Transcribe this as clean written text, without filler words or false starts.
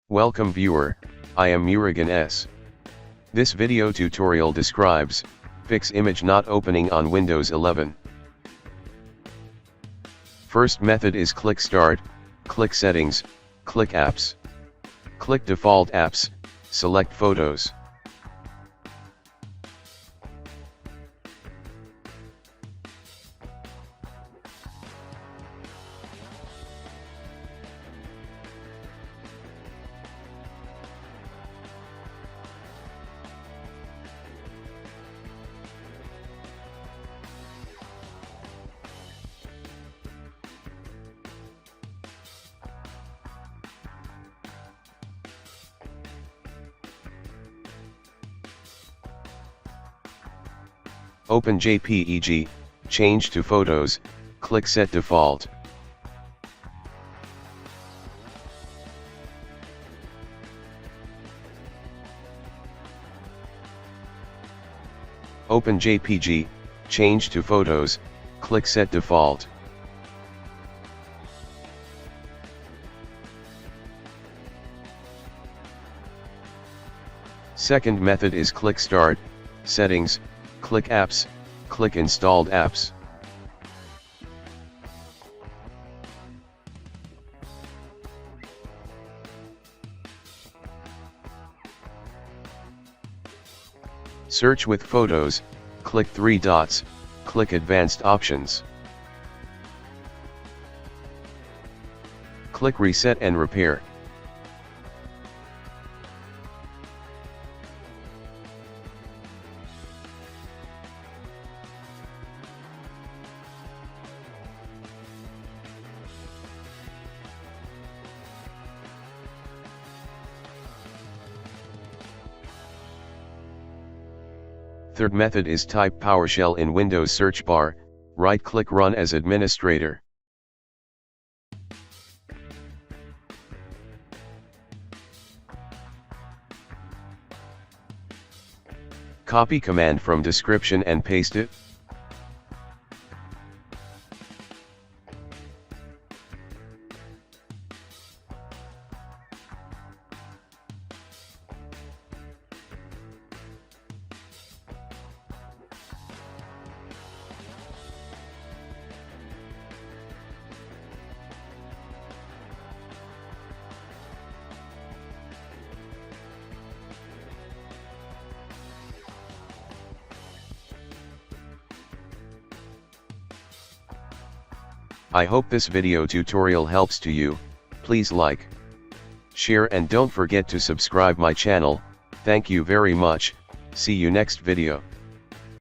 Welcome viewer, I am Murugan S. This video tutorial describes, fix image not opening on Windows 11. First method is click Start, click Settings, click Apps. Click Default Apps, select Photos. Open JPEG, change to Photos, click Set Default. Open JPG, change to Photos, click Set Default. Second method is click Start, Settings, click Apps, click Installed Apps. Search with Photos, click three dots, click Advanced Options. Click Reset and Repair. Third method is type PowerShell in Windows search bar, right-click Run as administrator. Copy command from description and paste it. I hope this video tutorial helps to you. Please like, share and don't forget to subscribe my channel. Thank you very much. See you next video.